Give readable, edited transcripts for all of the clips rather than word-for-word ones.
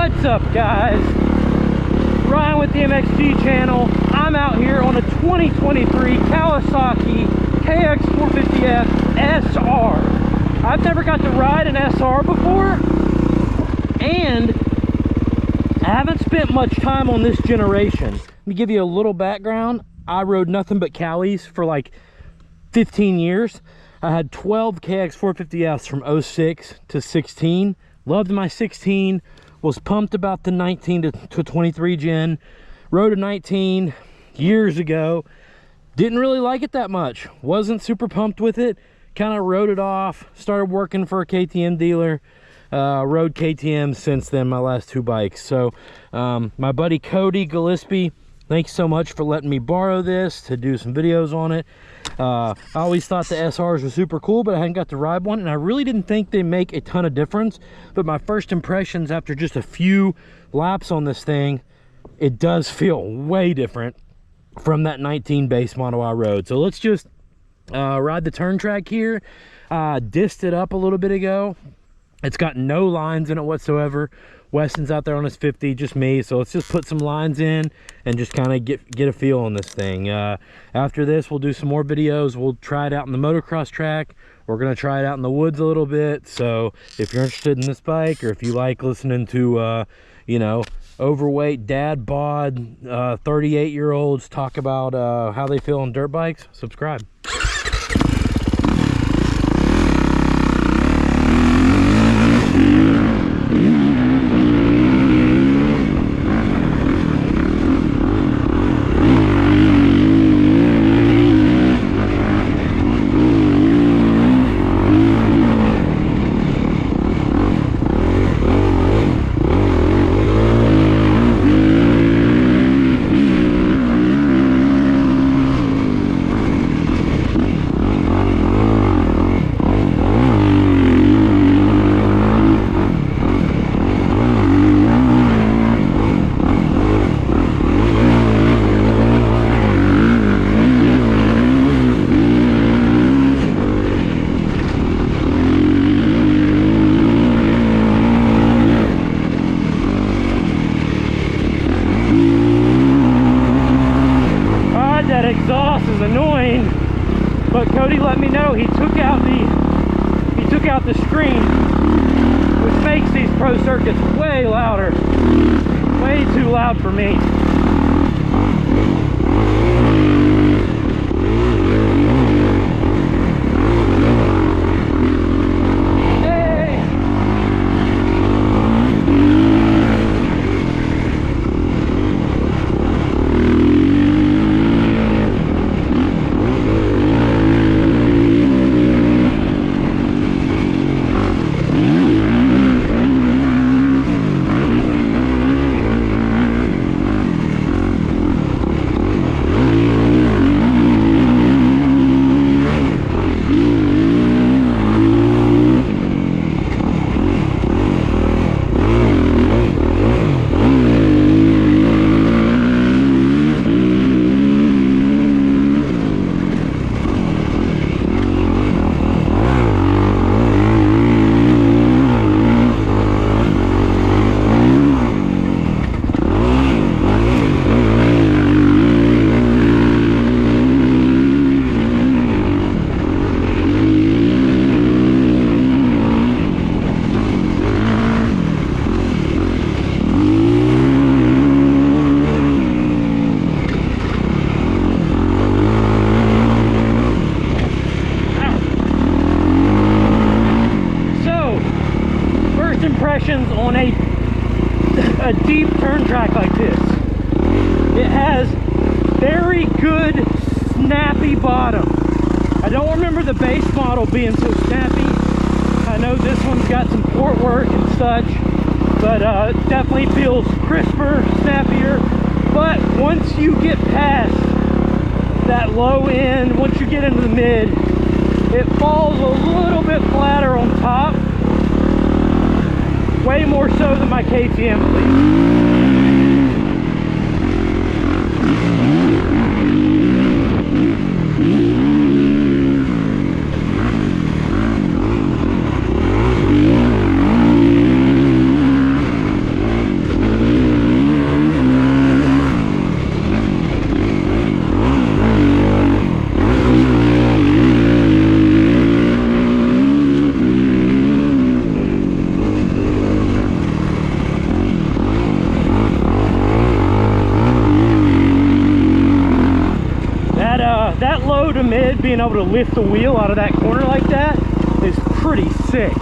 What's up, guys? Ryan with the MXG channel. I'm out here on a 2023 Kawasaki KX450SR. I've never got to ride an SR before, and I haven't spent much time on this generation. Let me give you a little background. I rode nothing but Kawis for like 15 years. I had 12 KX450S from 06 to 16. Loved my 16. Was pumped about the 19 to 23 gen. Rode a 19 years ago. Didn't really like it that much. Wasn't super pumped with it. Kind of rode it off. Started working for a KTM dealer. Rode KTM since then, my last two bikes. So my buddy Cody Gillespie, thanks so much for letting me borrow this to do some videos on it. I always thought the SRs were super cool, but I hadn't got to ride one, and I really didn't think they make a ton of difference. But my first impressions after just a few laps on this thing, it does feel way different from that 19 base model I rode. So let's just ride the turn track here. Dissed it up a little bit ago. It's got no lines in it whatsoever. Weston's out there on his 50, just me. So let's just put some lines in and just kind of get a feel on this thing. After this, we'll do some more videos. We'll try it out in the motocross track. We're going to try it out in the woods a little bit. So if you're interested in this bike, or if you like listening to, you know, overweight dad bod 38-year-olds talk about how they feel on dirt bikes, subscribe. Exhaust is annoying, but Cody let me know he took out the screen, which makes these pro circuits way louder, way too loud for me. Impressions on a deep turn track like this. It has very good snappy bottom. I don't remember the base model being so snappy. I know this one's got some port work and such, but it definitely feels crisper, snappier. But once you get past that low end, once you get into the mid, it falls a little bit flatter on top. Way more so than my KTM, at least. being able to lift the wheel out of that corner like that is pretty sick.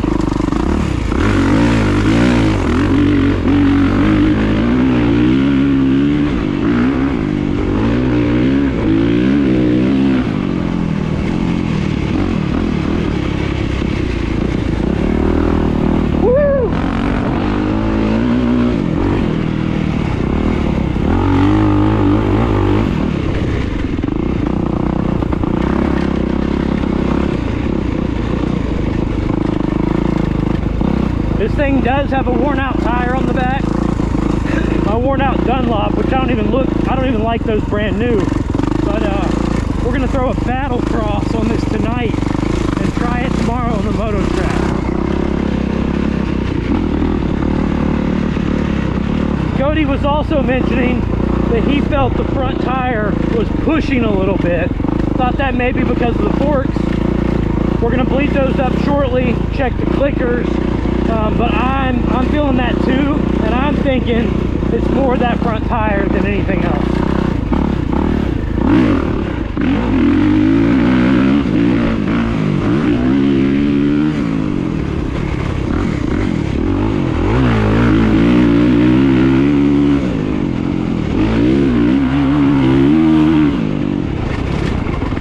This thing does have a worn out tire on the back, a worn out Dunlop, which I don't even like those brand new, but we're gonna throw a battle cross on this tonight and try it tomorrow on the moto track. Cody was also mentioning that he felt the front tire was pushing a little bit. Thought that may be because of the forks. We're gonna bleed those up shortly, check the clickers. But I'm feeling that too, and I'm thinking it's more that front tire than anything else.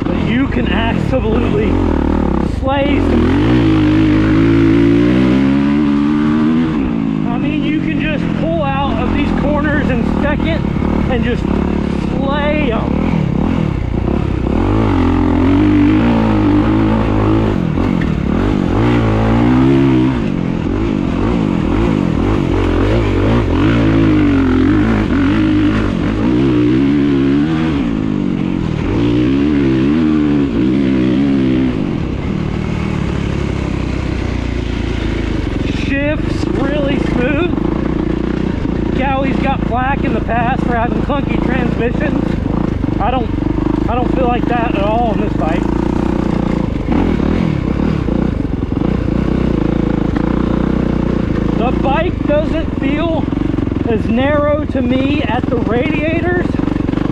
But you can absolutely slay some. Corners in second and just slay them. Shifts really smooth. Cowie's got flack in the past for having clunky transmissions. I don't feel like that at all on this bike. The bike doesn't feel as narrow to me at the radiators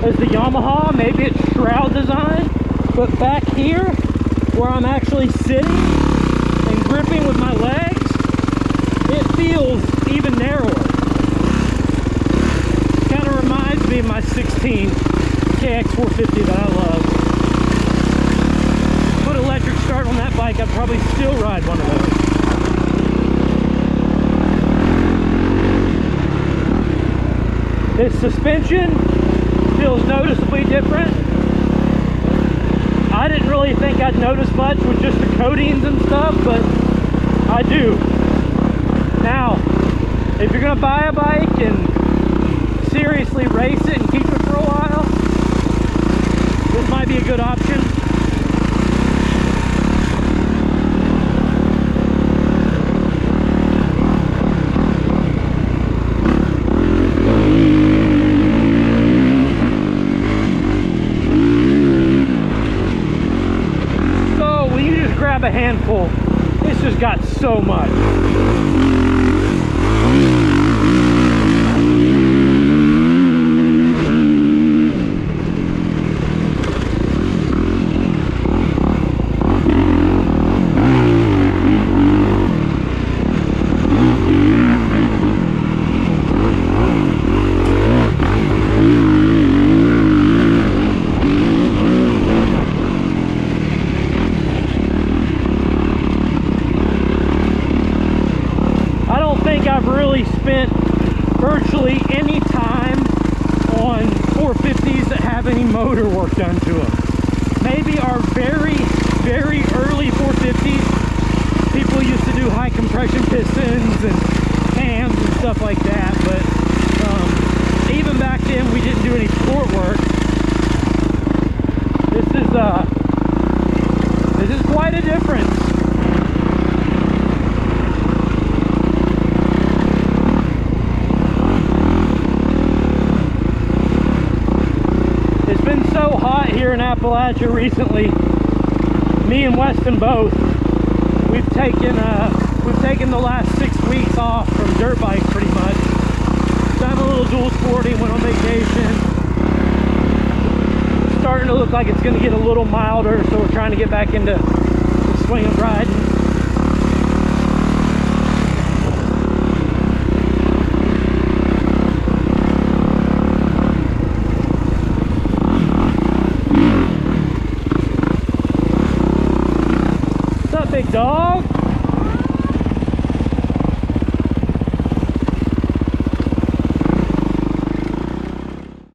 as the Yamaha. Maybe it's shroud design, but back here where I'm actually sitting and gripping with my legs, it feels even narrower. Kind of reminds me of my 16 KX450 that I love. Put electric start on that bike, I'd probably still ride one of those. This suspension feels noticeably different. I didn't really think I'd notice much with just the coatings and stuff, but I do. Now, if you're gonna buy a bike and seriously race it and keep it for a while, this might be a good option. So when you just grab a handful, this just got so much. I've really spent virtually any time on 450s that have any motor work done to them. Maybe our very, very early 450s, people used to do high compression pistons and cams and stuff like that, but even back then we didn't do any sport work. This is quite a difference. So hot here in Appalachia recently. Me and Weston both. We've taken the last 6 weeks off from dirt bike pretty much. Done a little dual sporting, went on vacation. starting to look like it's going to get a little milder, so we're trying to get back into the swing of riding. What's up, big dog?